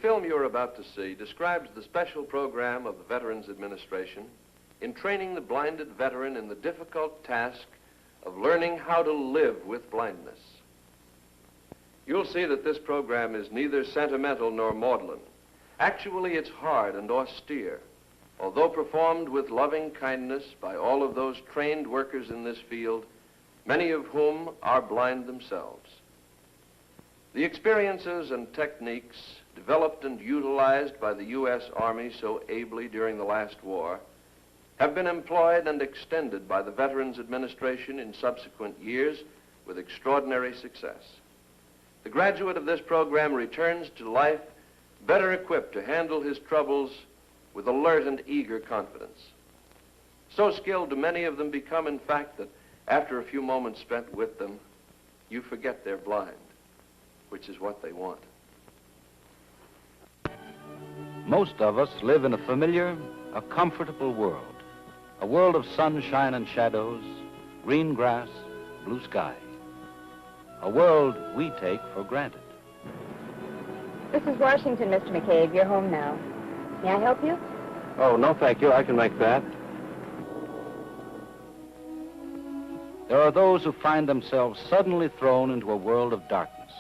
film you're about to see describes the special program of the Veterans Administration in training the blinded veteran in the difficult task of learning how to live with blindness. You'll see that this program is neither sentimental nor maudlin. Actually, it's hard and austere, although performed with loving kindness by all of those trained workers in this field, many of whom are blind themselves. The experiences and techniques developed and utilized by the U.S. Army so ably during the last war have been employed and extended by the Veterans Administration in subsequent years with extraordinary success. The graduate of this program returns to life better equipped to handle his troubles with alert and eager confidence. So skilled do many of them become, in fact, that after a few moments spent with them, you forget they're blind, which is what they want. Most of us live in a familiar, a comfortable world. A world of sunshine and shadows, green grass, blue sky. A world we take for granted. This is Washington, Mr. McCabe. You're home now. May I help you? Oh, no, thank you. I can make that. There are those who find themselves suddenly thrown into a world of darkness,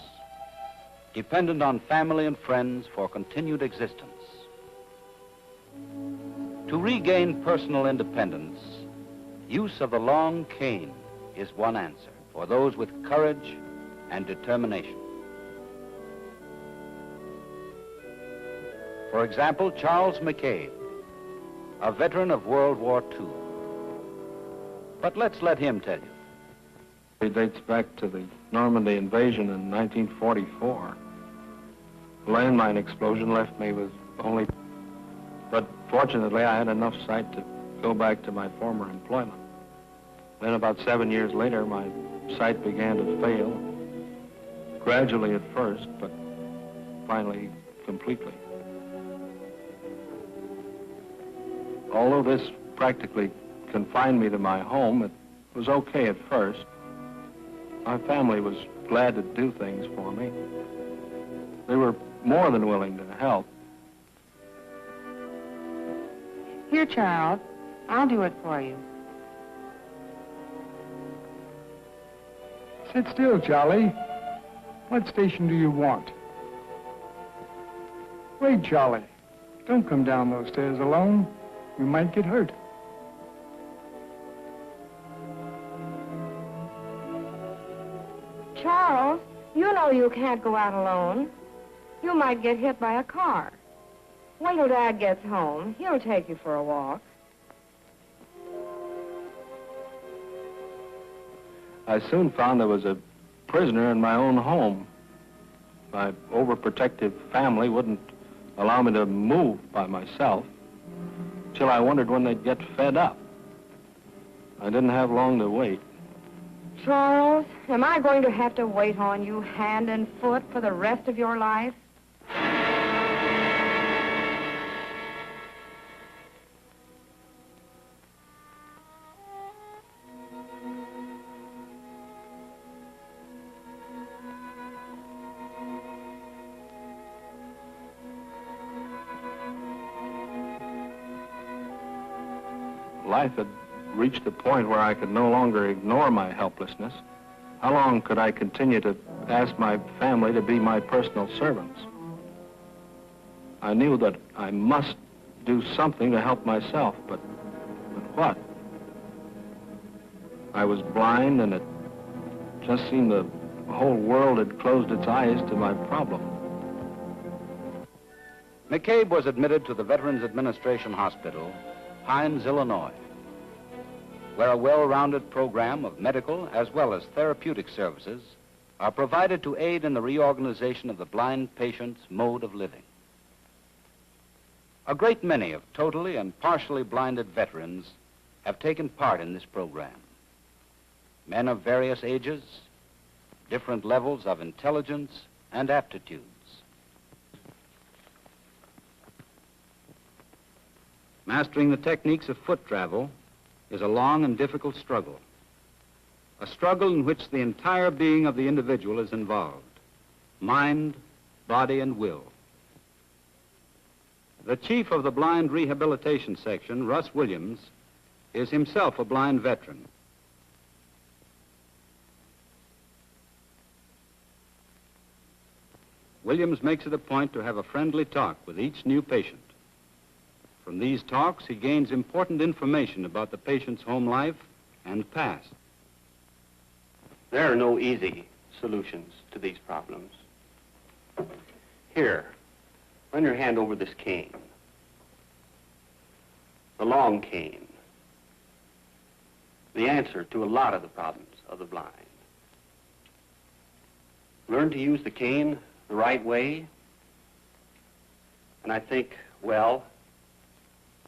dependent on family and friends for continued existence. To regain personal independence, use of the long cane is one answer for those with courage and determination. For example, Charles McCabe, a veteran of World War II. But let's let him tell you. It dates back to the Normandy invasion in 1944. The landmine explosion left me with only... But fortunately, I had enough sight to go back to my former employment. Then about 7 years later, my sight began to fail. Gradually at first, but finally completely. Although this practically confined me to my home, it was okay at first. My family was glad to do things for me. They were more than willing to help. Here, Charles. I'll do it for you. Sit still, Charlie. What station do you want? Wait, Charlie. Don't come down those stairs alone. You might get hurt. Charles, you know you can't go out alone. You might get hit by a car. Wait till Dad gets home. He'll take you for a walk. I soon found I was a prisoner in my own home. My overprotective family wouldn't allow me to move by myself, till I wondered when they'd get fed up. I didn't have long to wait. Charles, am I going to have to wait on you hand and foot for the rest of your life? Life had reached the point where I could no longer ignore my helplessness. How long could I continue to ask my family to be my personal servants? I knew that I must do something to help myself, but what? I was blind, and it just seemed the whole world had closed its eyes to my problem. McCabe was admitted to the Veterans Administration Hospital, Hines, Illinois, where a well-rounded program of medical as well as therapeutic services are provided to aid in the reorganization of the blind patient's mode of living. A great many of totally and partially blinded veterans have taken part in this program. Men of various ages, different levels of intelligence and aptitudes. Mastering the techniques of foot travel is a long and difficult struggle. A struggle in which the entire being of the individual is involved. Mind, body, and will. The chief of the blind rehabilitation section, Russ Williams, is himself a blind veteran. Williams makes it a point to have a friendly talk with each new patient. From these talks, he gains important information about the patient's home life and past. There are no easy solutions to these problems. Here, run your hand over this cane. The long cane. The answer to a lot of the problems of the blind. Learn to use the cane the right way, and I think, well,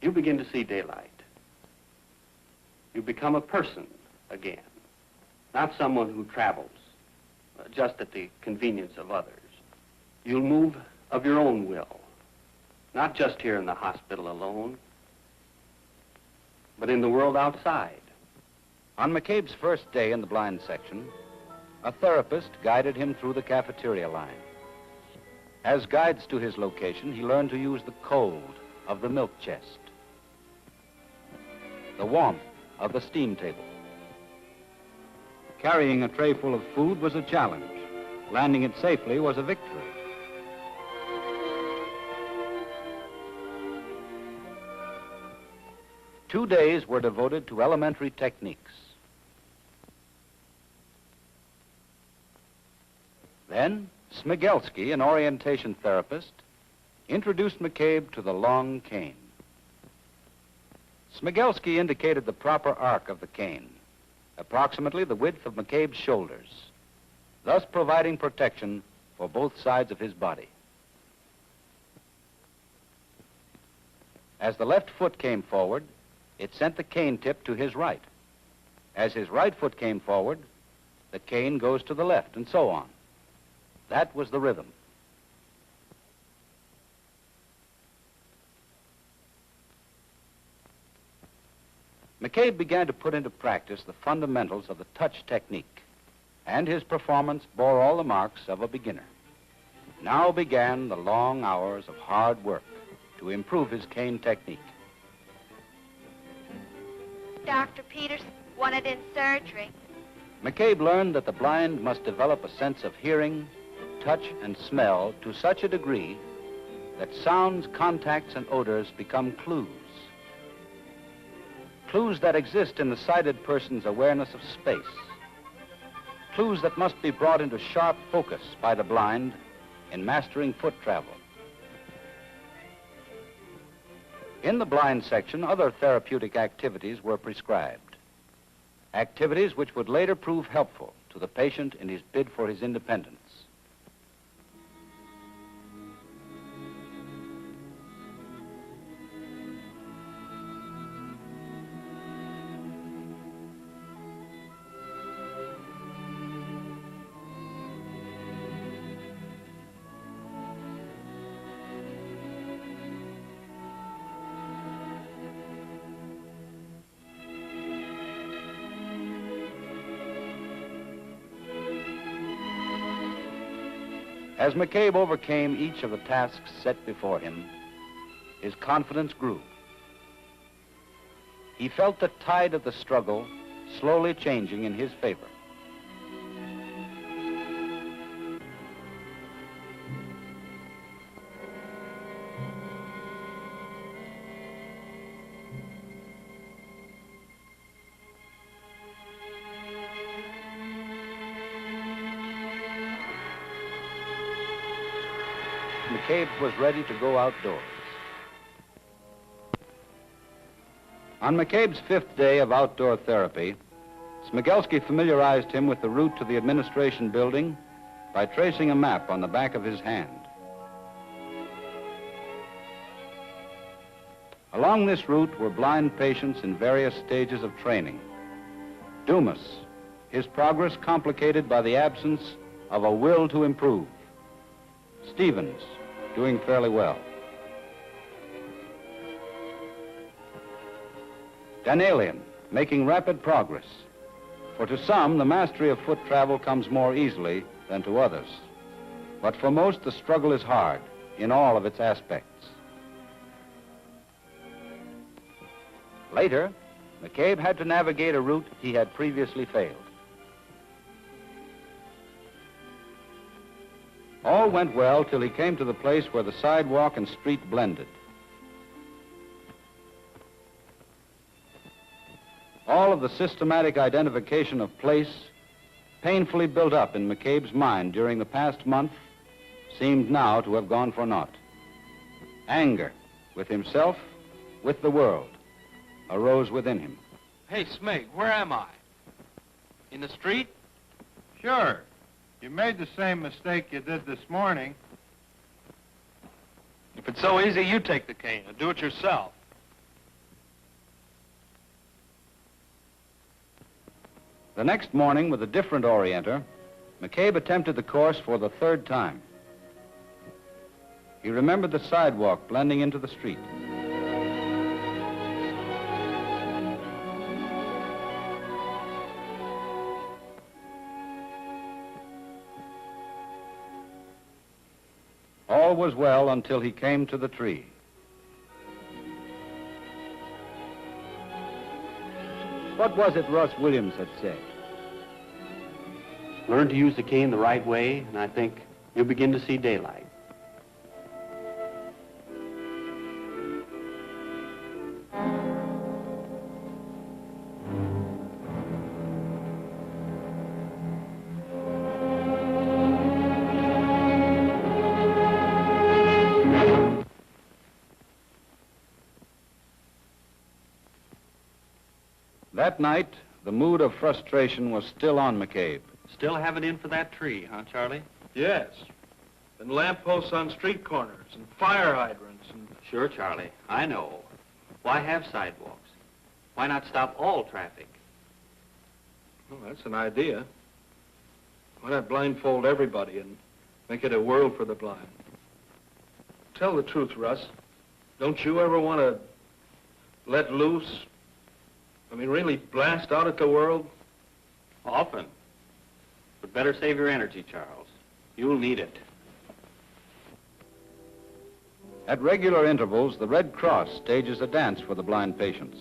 you begin to see daylight. You become a person again, not someone who travels just at the convenience of others. You'll move of your own will, not just here in the hospital alone, but in the world outside. On McCabe's first day in the blind section, a therapist guided him through the cafeteria line. As guides to his location, he learned to use the cold of the milk chest, the warmth of the steam table. Carrying a tray full of food was a challenge. Landing it safely was a victory. Two days were devoted to elementary techniques. Then, Smigelski, an orientation therapist, introduced McCabe to the long cane. Smigelski indicated the proper arc of the cane, approximately the width of McCabe's shoulders, thus providing protection for both sides of his body. As the left foot came forward, it sent the cane tip to his right. As his right foot came forward, the cane goes to the left, and so on. That was the rhythm. McCabe began to put into practice the fundamentals of the touch technique, and his performance bore all the marks of a beginner. Now began the long hours of hard work to improve his cane technique. Dr. Peters wanted in surgery. McCabe learned that the blind must develop a sense of hearing, touch, and smell to such a degree that sounds, contacts, and odors become clues. Clues that exist in the sighted person's awareness of space. Clues that must be brought into sharp focus by the blind in mastering foot travel. In the blind section, other therapeutic activities were prescribed. Activities which would later prove helpful to the patient in his bid for his independence. As McCabe overcame each of the tasks set before him, his confidence grew. He felt the tide of the struggle slowly changing in his favor. McCabe was ready to go outdoors. On McCabe's fifth day of outdoor therapy, Smigelski familiarized him with the route to the administration building by tracing a map on the back of his hand. Along this route were blind patients in various stages of training. Dumas, his progress complicated by the absence of a will to improve. Stevens, doing fairly well. Danielian, making rapid progress. For to some, the mastery of foot travel comes more easily than to others. But for most, the struggle is hard in all of its aspects. Later, McCabe had to navigate a route he had previously failed. All went well till he came to the place where the sidewalk and street blended. All of the systematic identification of place painfully built up in McCabe's mind during the past month seemed now to have gone for naught. Anger with himself, with the world, arose within him. Hey, Smig, where am I? In the street? Sure. You made the same mistake you did this morning. If it's so easy, you take the cane and do it yourself. The next morning, with a different orienter, McCabe attempted the course for the third time. He remembered the sidewalk blending into the street. All was well until he came to the tree. What was it Russ Williams had said? Learn to use the cane the right way, and I think you'll begin to see daylight. That night, the mood of frustration was still on McCabe. Still have it in for that tree, huh, Charlie? Yes. And lampposts on street corners and fire hydrants and... Sure, Charlie. I know. Why have sidewalks? Why not stop all traffic? Well, that's an idea. Why not blindfold everybody and make it a world for the blind? Tell the truth, Russ. Don't you ever want to let loose? I mean, really blast out at the world? Often. But better save your energy, Charles. You'll need it. At regular intervals, the Red Cross stages a dance for the blind patients.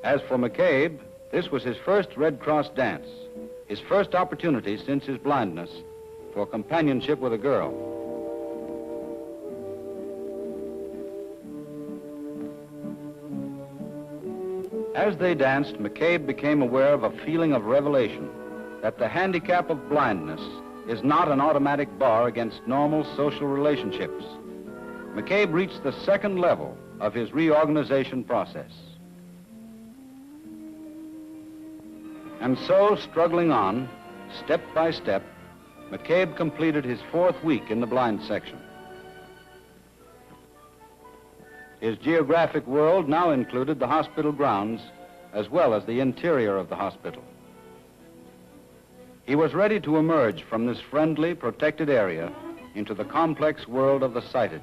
As for McCabe, this was his first Red Cross dance, his first opportunity since his blindness for companionship with a girl. As they danced, McCabe became aware of a feeling of revelation that the handicap of blindness is not an automatic bar against normal social relationships. McCabe reached the second level of his reorganization process. And so, struggling on, step by step, McCabe completed his 4th week in the blind section. His geographic world now included the hospital grounds as well as the interior of the hospital. He was ready to emerge from this friendly, protected area into the complex world of the sighted.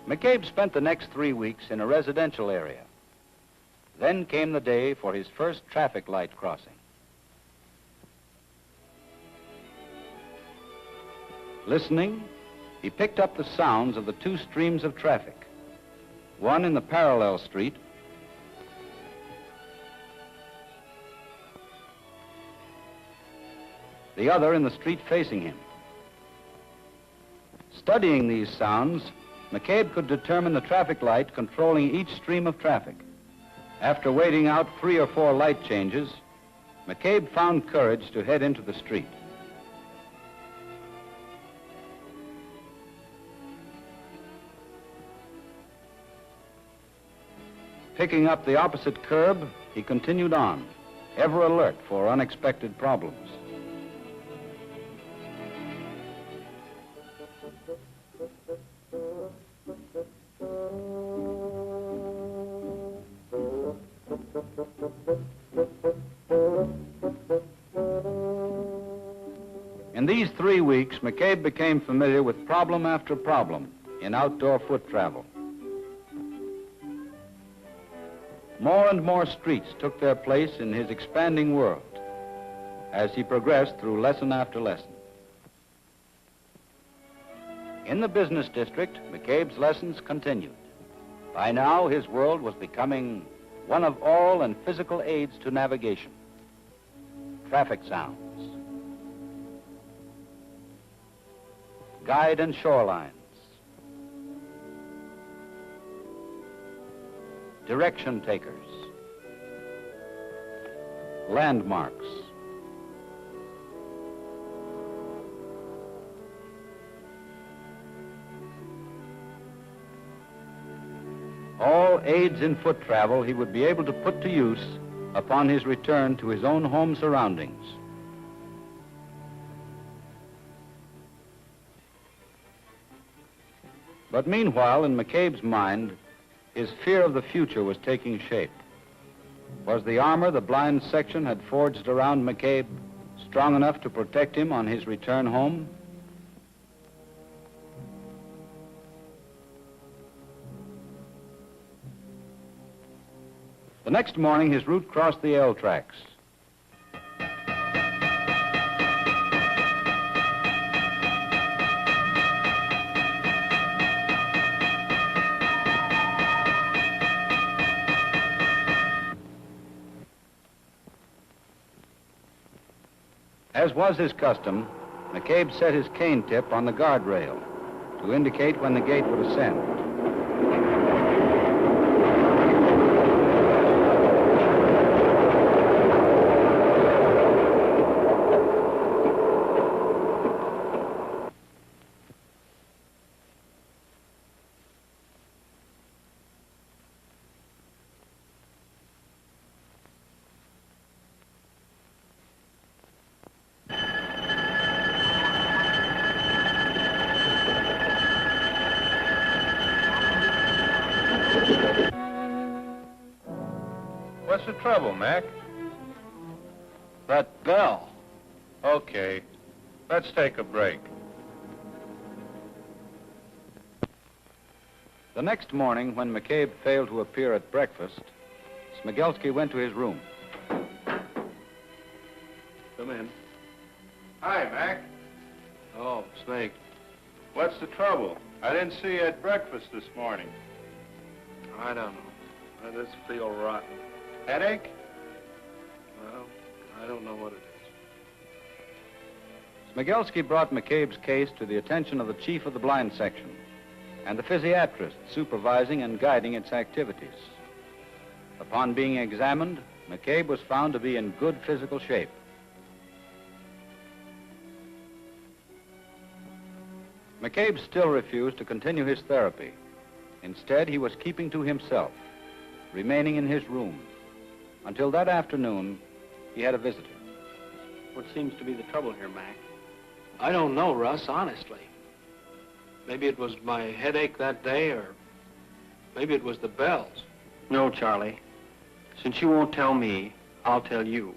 McCabe spent the next 3 weeks in a residential area. Then came the day for his first traffic light crossing. Listening, he picked up the sounds of the 2 streams of traffic, one in the parallel street, the other in the street facing him. Studying these sounds, McCabe could determine the traffic light controlling each stream of traffic. After waiting out 3 or 4 light changes, McCabe found courage to head into the street. Picking up the opposite curb, he continued on, ever alert for unexpected problems. In these 3 weeks, McCabe became familiar with problem after problem in outdoor foot travel. More and more streets took their place in his expanding world as he progressed through lesson after lesson. In the business district, McCabe's lessons continued. By now, his world was becoming one of all and physical aids to navigation. Traffic sounds, guide and shorelines, direction takers, landmarks, all aids in foot travel he would be able to put to use upon his return to his own home surroundings. But meanwhile, in McCabe's mind, his fear of the future was taking shape. Was the armor the blind section had forged around McCabe strong enough to protect him on his return home? The next morning, his route crossed the L tracks. As was his custom, McCabe set his cane tip on the guardrail to indicate when the gate would ascend. What's the trouble, Mac? That bell. Okay, let's take a break. The next morning, when McCabe failed to appear at breakfast, Smigelski went to his room. Come in. Hi, Mac. Oh, Snake. What's the trouble? I didn't see you at breakfast this morning. I don't know. I just feel rotten. Headache? Well, I don't know what it is. Smigelski brought McCabe's case to the attention of the chief of the blind section and the physiatrist supervising and guiding its activities. Upon being examined, McCabe was found to be in good physical shape. McCabe still refused to continue his therapy. Instead, he was keeping to himself, remaining in his room. Until that afternoon, he had a visitor. What seems to be the trouble here, Mac? I don't know, Russ, honestly. Maybe it was my headache that day, or maybe it was the bells. No, Charlie. Since you won't tell me, I'll tell you.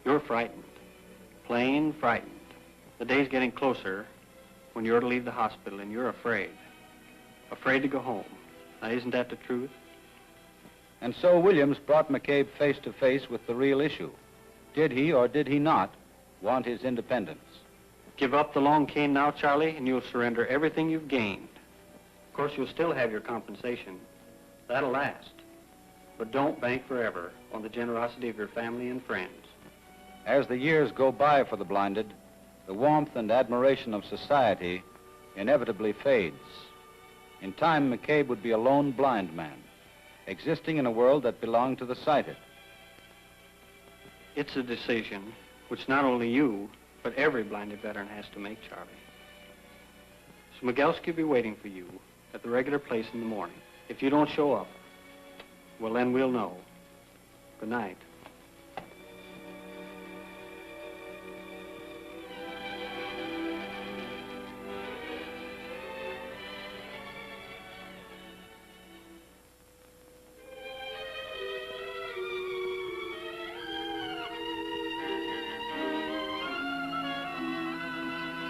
You're frightened. Plain frightened. The day's getting closer when you're to leave the hospital, and you're afraid. Afraid to go home. Now, isn't that the truth? And so Williams brought McCabe face to face with the real issue. Did he or did he not want his independence? Give up the long cane now, Charlie, and you'll surrender everything you've gained. Of course, you'll still have your compensation. That'll last. But don't bank forever on the generosity of your family and friends. As the years go by for the blinded, the warmth and admiration of society inevitably fades. In time, McCabe would be a lone blind man, existing in a world that belonged to the sighted. It's a decision which not only you, but every blinded veteran has to make, Charlie. Smigelski will be waiting for you at the regular place in the morning. If you don't show up, well, then we'll know. Good night.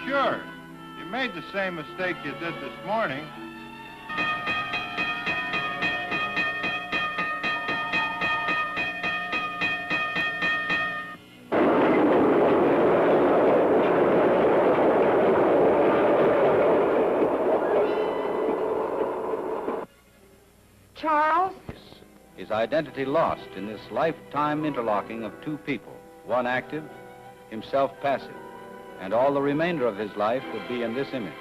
Sure. You made the same mistake you did this morning. Charles? His identity lost in this lifetime interlocking of two people, one active, himself passive, and all the remainder of his life would be in this image.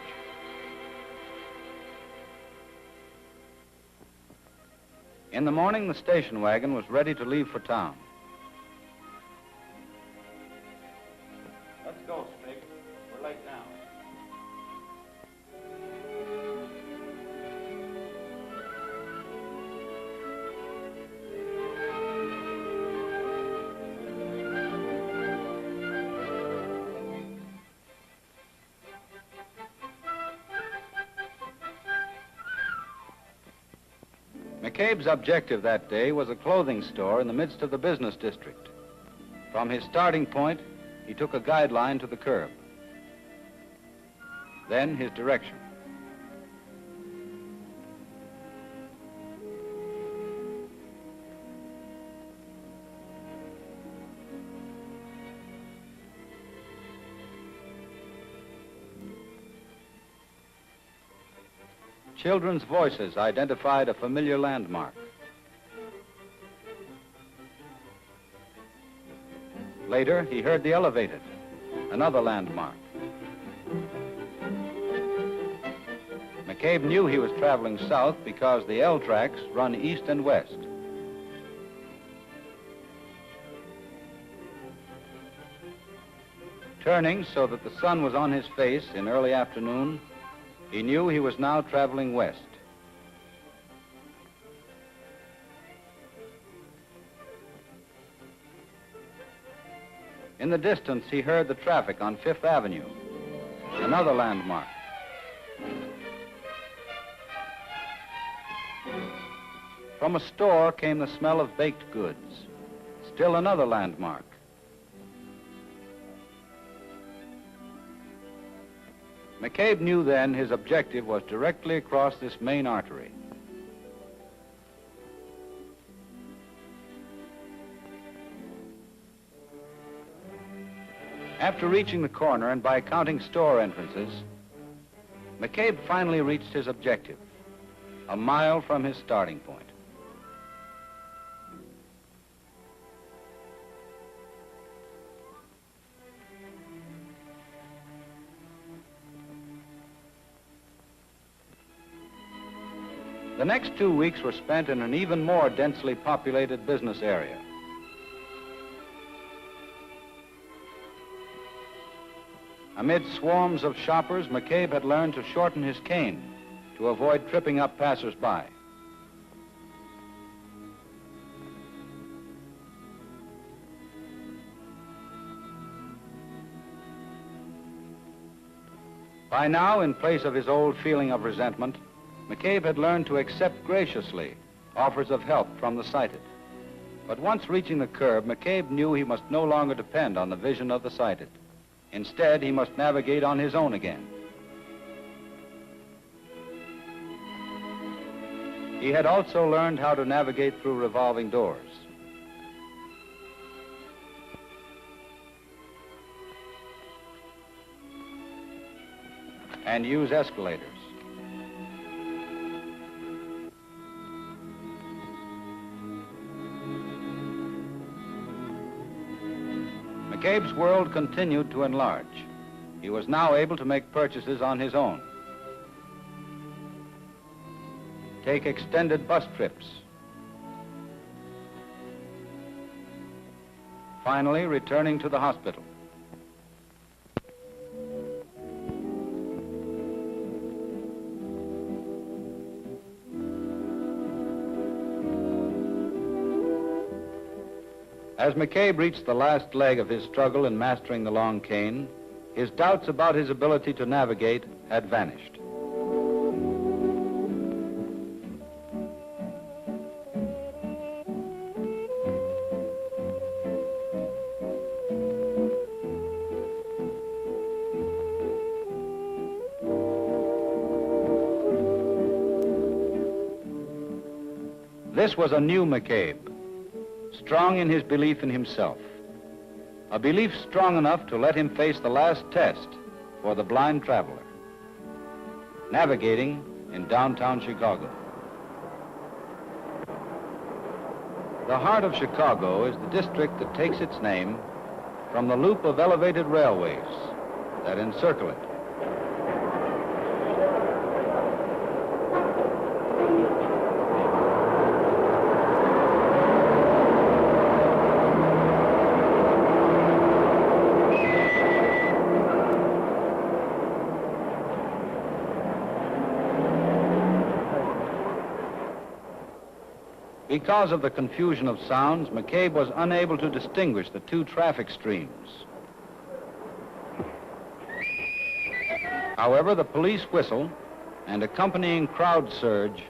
In the morning, the station wagon was ready to leave for town. Let's go, Spig. We're late now. McCabe's objective that day was a clothing store in the midst of the business district. From his starting point, he took a guideline to the curb. Then his direction. Children's voices identified a familiar landmark. Later, he heard the elevated, another landmark. McCabe knew he was traveling south because the L tracks run east and west. Turning so that the sun was on his face in early afternoon, he knew he was now traveling west. In the distance, he heard the traffic on Fifth Avenue, another landmark. From a store came the smell of baked goods, still another landmark. McCabe knew then his objective was directly across this main artery. After reaching the corner and by counting store entrances, McCabe finally reached his objective, a mile from his starting point. The next 2 weeks were spent in an even more densely populated business area. Amid swarms of shoppers, McCabe had learned to shorten his cane to avoid tripping up passers-by. By now, in place of his old feeling of resentment, McCabe had learned to accept graciously offers of help from the sighted. But once reaching the curb, McCabe knew he must no longer depend on the vision of the sighted. Instead, he must navigate on his own again. He had also learned how to navigate through revolving doors. And use escalators. McCabe's world continued to enlarge. He was now able to make purchases on his own. Take extended bus trips. Finally, returning to the hospital. As McCabe reached the last leg of his struggle in mastering the long cane, his doubts about his ability to navigate had vanished. This was a new McCabe, strong in his belief in himself, a belief strong enough to let him face the last test for the blind traveler, navigating in downtown Chicago. The heart of Chicago is the district that takes its name from the loop of elevated railways that encircle it. Because of the confusion of sounds, McCabe was unable to distinguish the two traffic streams. However, the police whistle and accompanying crowd surge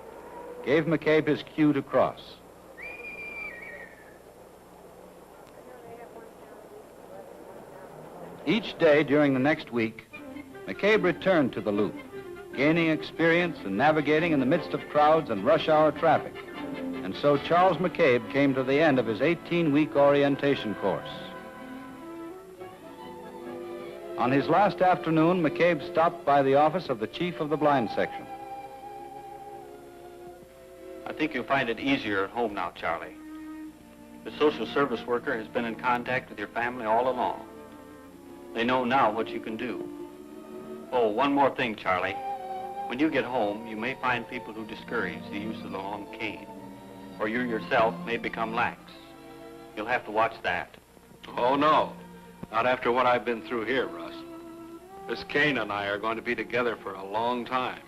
gave McCabe his cue to cross. Each day during the next week, McCabe returned to the loop, gaining experience in navigating in the midst of crowds and rush hour traffic. And so Charles McCabe came to the end of his 18-week orientation course. On his last afternoon, McCabe stopped by the office of the chief of the blind section. I think you'll find it easier at home now, Charlie. The social service worker has been in contact with your family all along. They know now what you can do. Oh, one more thing, Charlie. When you get home, you may find people who discourage the use of the long cane. Or you yourself may become lax. You'll have to watch that. Oh, no. Not after what I've been through here, Russ. This cane and I are going to be together for a long time.